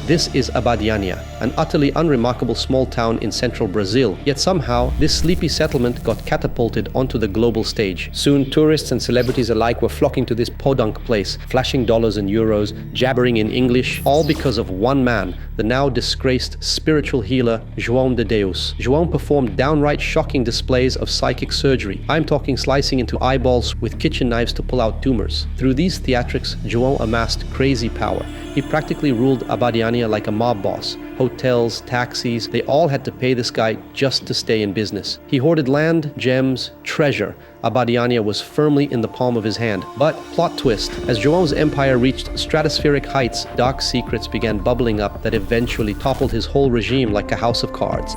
This is Abadiânia, an utterly unremarkable small town in central Brazil. Yet somehow, this sleepy settlement got catapulted onto the global stage. Soon, tourists and celebrities alike were flocking to this podunk place, flashing dollars and euros, jabbering in English, all because of one man, the now disgraced spiritual healer João de Deus. João performed downright shocking displays of psychic surgery. I'm talking slicing into eyeballs with kitchen knives to pull out tumors. Through these theatrics, João amassed crazy power. He practically ruled Abadiânia like a mob boss. Hotels, taxis, they all had to pay this guy just to stay in business. He hoarded land, gems, treasure. Abadiânia was firmly in the palm of his hand. But, plot twist, as João's empire reached stratospheric heights, dark secrets began bubbling up that eventually toppled his whole regime like a house of cards.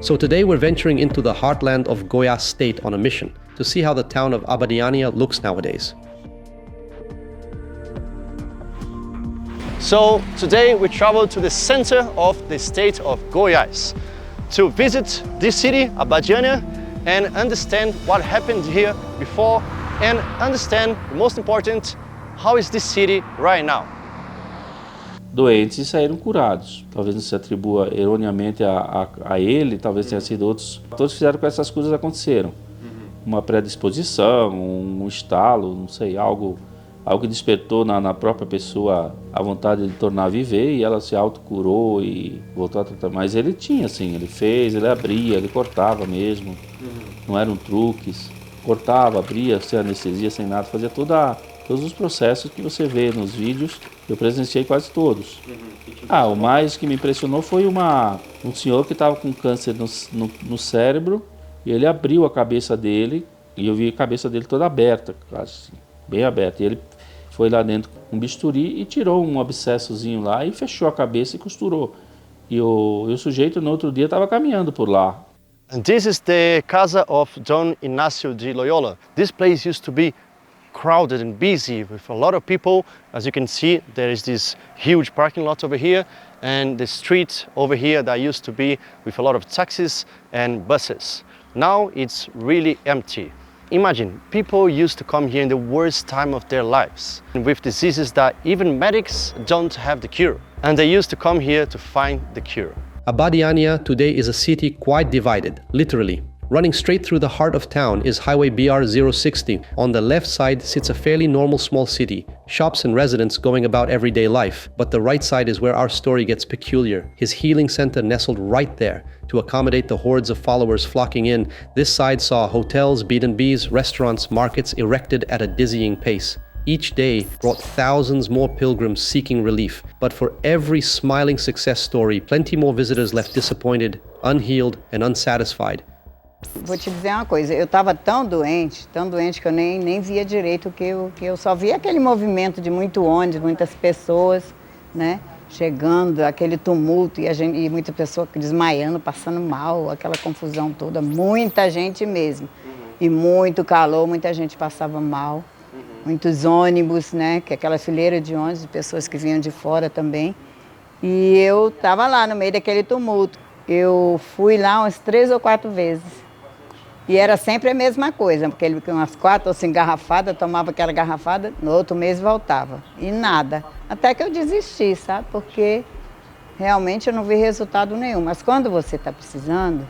So today we're venturing into the heartland of Goiás state on a mission to see how the town of Abadiânia looks nowadays. So today we travel to the center of the state of Goiás to visit this city, Abadiânia, and understand what happened here before and understand, the most important, how is this city right now. Doentes saíram curados. Talvez não se atribua erroneamente a ele, talvez tenha sido outros. Todos fizeram com que essas coisas aconteceram. Uma predisposição, um estalo, não sei, algo que despertou na própria pessoa a vontade de tornar a viver e ela se autocurou e voltou a tratar. Mas ele tinha, assim, ele fez, ele abria, ele cortava mesmo, não eram truques. Cortava, abria, sem anestesia, sem nada, fazia todos os processos que você vê nos vídeos, eu presenciei quase todos. O mais que me impressionou foi um senhor que estava com câncer no cérebro e ele abriu a cabeça dele e eu vi a cabeça dele toda aberta, assim, bem aberta. E ele foi lá dentro com um bisturi e tirou um abscessozinho lá e fechou a cabeça e costurou. E o sujeito no outro dia estava caminhando por lá. And this is the casa of Dom Inácio de Loyola. This place used to be crowded and busy with a lot of people. As you can see, there is this huge parking lot over here and the street over here that used to be with a lot of taxis and buses. Now it's really empty. Imagine, people used to come here in the worst time of their lives, with diseases that even medics don't have the cure. And they used to come here to find the cure. Abadiânia today is a city quite divided, literally. Running straight through the heart of town is Highway BR-060. On the left side sits a fairly normal small city, shops and residents going about everyday life. But the right side is where our story gets peculiar. His healing center nestled right there. To accommodate the hordes of followers flocking in, this side saw hotels, B&Bs, restaurants, markets erected at a dizzying pace. Each day brought thousands more pilgrims seeking relief. But for every smiling success story, plenty more visitors left disappointed, unhealed, and unsatisfied. Vou te dizer uma coisa, eu estava tão doente que eu nem via direito que eu só via aquele movimento de muito ônibus, muitas pessoas, né, chegando, aquele tumulto e muita pessoa desmaiando, passando mal, aquela confusão toda, muita gente mesmo. E muito calor, muita gente passava mal, muitos ônibus, né, que é aquela fileira de ônibus, de pessoas que vinham de fora também. E eu estava lá no meio daquele tumulto. Eu fui lá umas 3 ou 4 vezes. E era sempre a mesma coisa, porque ele com umas 4 ou 5 garrafadas, tomava aquela garrafada, no outro mês voltava. E nada. Até que eu desisti, sabe? Porque realmente eu não vi resultado nenhum. Mas quando você está precisando,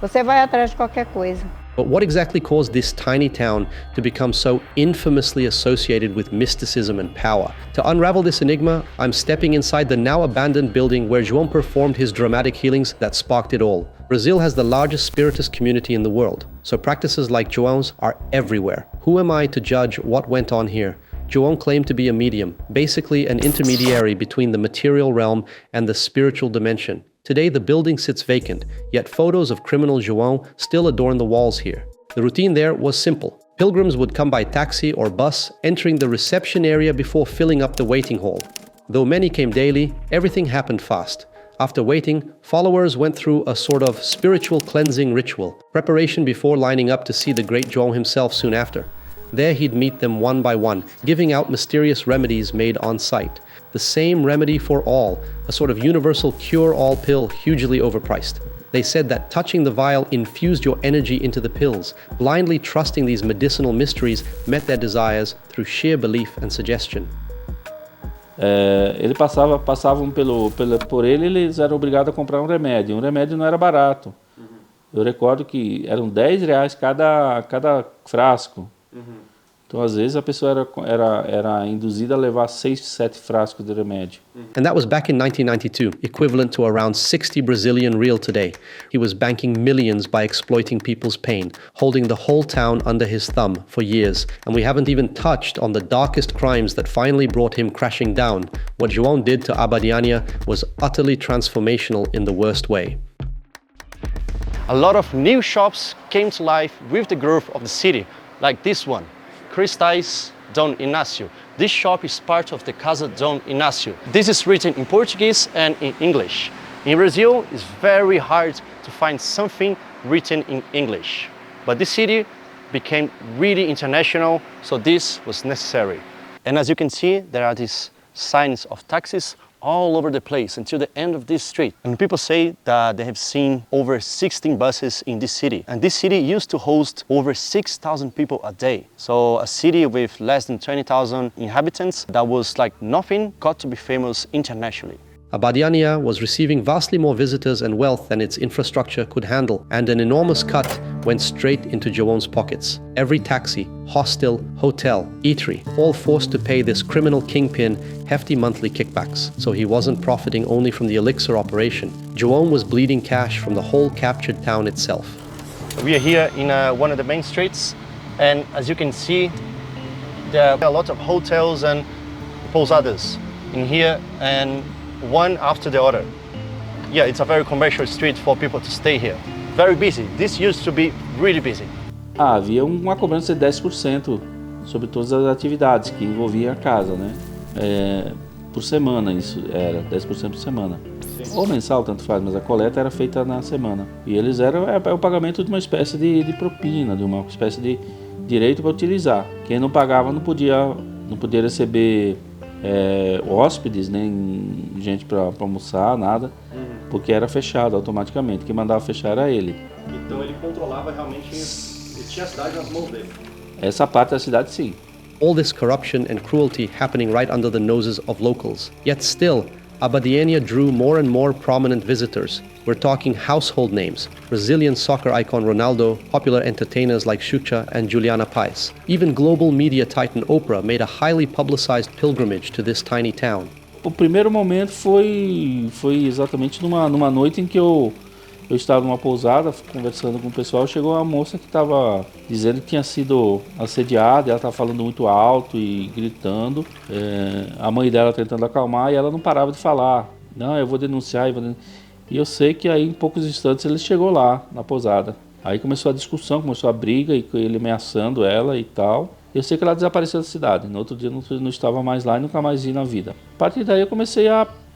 você vai atrás de qualquer coisa. But what exactly caused this tiny town to become so infamously associated with mysticism and power? To unravel this enigma, I'm stepping inside the now abandoned building where João performed his dramatic healings that sparked it all. Brazil has the largest spiritist community in the world, so practices like João's are everywhere. Who am I to judge what went on here? João claimed to be a medium, basically an intermediary between the material realm and the spiritual dimension. Today, the building sits vacant, yet photos of criminal João still adorn the walls here. The routine there was simple. Pilgrims would come by taxi or bus, entering the reception area before filling up the waiting hall. Though many came daily, everything happened fast. After waiting, followers went through a sort of spiritual cleansing ritual, preparation before lining up to see the great João himself soon after. There he'd meet them one by one, giving out mysterious remedies made on site. The same remedy for all, a sort of universal cure-all pill hugely overpriced. They said that touching the vial infused your energy into the pills. Blindly trusting these medicinal mysteries met their desires through sheer belief and suggestion. Passavam por ele, eles eram obrigados a comprar um remédio. Um remédio não era barato. Eu recordo que eram R$10 cada frasco. Então, às vezes, a pessoa era induzida a levar 6, 7 frascos de remédio. And that was back in 1992, equivalent to around 60 Brazilian real today. He was banking millions by exploiting people's pain, holding the whole town under his thumb for years. And we haven't even touched on the darkest crimes that finally brought him crashing down. What João did to Abadiânia was utterly transformational in the worst way. A lot of new shops came to life with the growth of the city, like this one, Cristais Dom Inácio. This shop is part of the Casa Dom Inácio. This is written in Portuguese and in English. In Brazil, it's very hard to find something written in English. But this city became really international, so this was necessary. And as you can see, there are these signs of taxis all over the place until the end of this street. And people say that they have seen over 16 buses in this city. And this city used to host over 6,000 people a day. So a city with less than 20,000 inhabitants that was like nothing got to be famous internationally. Abadiânia was receiving vastly more visitors and wealth than its infrastructure could handle, and an enormous cut went straight into João's pockets. Every taxi, hostel, hotel, eatery, all forced to pay this criminal kingpin hefty monthly kickbacks, so he wasn't profiting only from the elixir operation. João was bleeding cash from the whole captured town itself. We are here in one of the main streets, and as you can see, there are a lot of hotels and pousadas in here, and one after the other. Yeah, it's a very commercial street for people to stay here. Very busy. This used to be really busy. Havia uma cobrança de 10% sobre todas as atividades que envolviam a casa, né? Por semana isso era, 10% por semana. Sim. Ou mensal, tanto faz, mas a coleta era feita na semana. E eles eram o pagamento de uma espécie de propina, de uma espécie de direito para utilizar. Quem não pagava não podia receber hóspedes, nem gente para almoçar, nada, porque era fechado automaticamente. Quem mandava fechar era ele. Então ele controlava realmente, ele tinha a cidade nas mãos dele. Essa parte da cidade, sim. All this corruption and cruelty happening right under the noses of locals. Yet still, Abadiânia drew more and more prominent visitors. We're talking household names, Brazilian soccer icon Ronaldo, popular entertainers like Xuxa and Juliana Paes. Even global media titan Oprah made a highly publicized pilgrimage to this tiny town. O primeiro momento foi exatamente numa noite em que eu estava numa pousada conversando com o pessoal. Chegou uma moça que estava dizendo que tinha sido assediada, ela estava falando muito alto e gritando. A mãe dela tentando acalmar e ela não parava de falar. Não, eu vou denunciar, E eu sei que aí em poucos instantes ele chegou lá na pousada. Aí começou a discussão, começou a briga e ele ameaçando ela e tal. Eu sei que ela desapareceu da cidade. No outro dia não estava mais lá e nunca mais vi na vida. A partir daí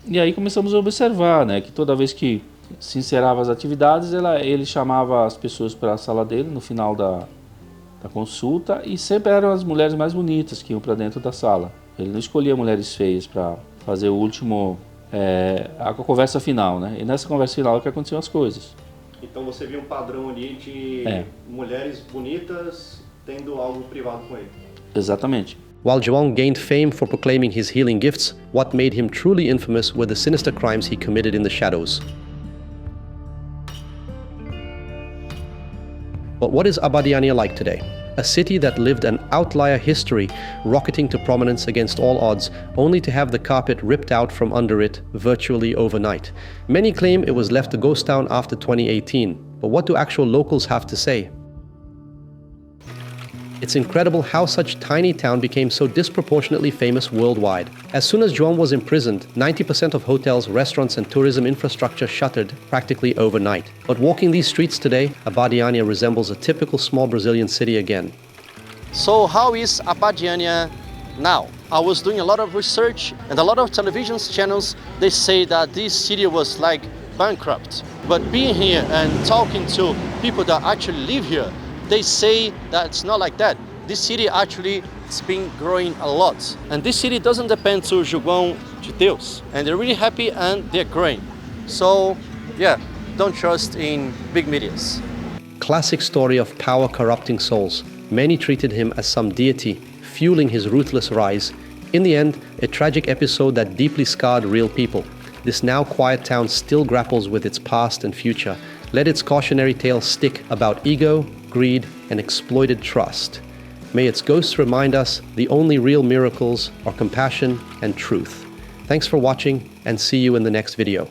e aí começamos a observar, né, que toda vez que se encerrava as atividades, ele chamava as pessoas para a sala dele no final da consulta e sempre eram as mulheres mais bonitas que iam para dentro da sala. Ele não escolhia mulheres feias para fazer o último, a conversa final, né? E nessa conversa final é que aconteciam as coisas. Então você viu um padrão ali de mulheres bonitas tendo algo privado com ele. Exatamente. While João gained fame for proclaiming his healing gifts, what made him truly infamous were the sinister crimes he committed in the shadows. But what is Abadiânia like today? A city that lived an outlier history, rocketing to prominence against all odds, only to have the carpet ripped out from under it virtually overnight. Many claim it was left a ghost town after 2018, but what do actual locals have to say? It's incredible how such tiny town became so disproportionately famous worldwide. As soon as João was imprisoned, 90% of hotels, restaurants and tourism infrastructure shuttered practically overnight. But walking these streets today, Abadiânia resembles a typical small Brazilian city again. So how is Abadiânia now? I was doing a lot of research and a lot of television channels, they say that this city was like bankrupt. But being here and talking to people that actually live here, they say that it's not like that. This city actually has been growing a lot. And this city doesn't depend to João de Deus. And they're really happy and they're growing. So, yeah, don't trust in big medias. Classic story of power corrupting souls. Many treated him as some deity, fueling his ruthless rise. In the end, a tragic episode that deeply scarred real people. This now quiet town still grapples with its past and future. Let its cautionary tale stick about ego, greed, and exploited trust. May its ghosts remind us the only real miracles are compassion and truth. Thanks for watching, and see you in the next video.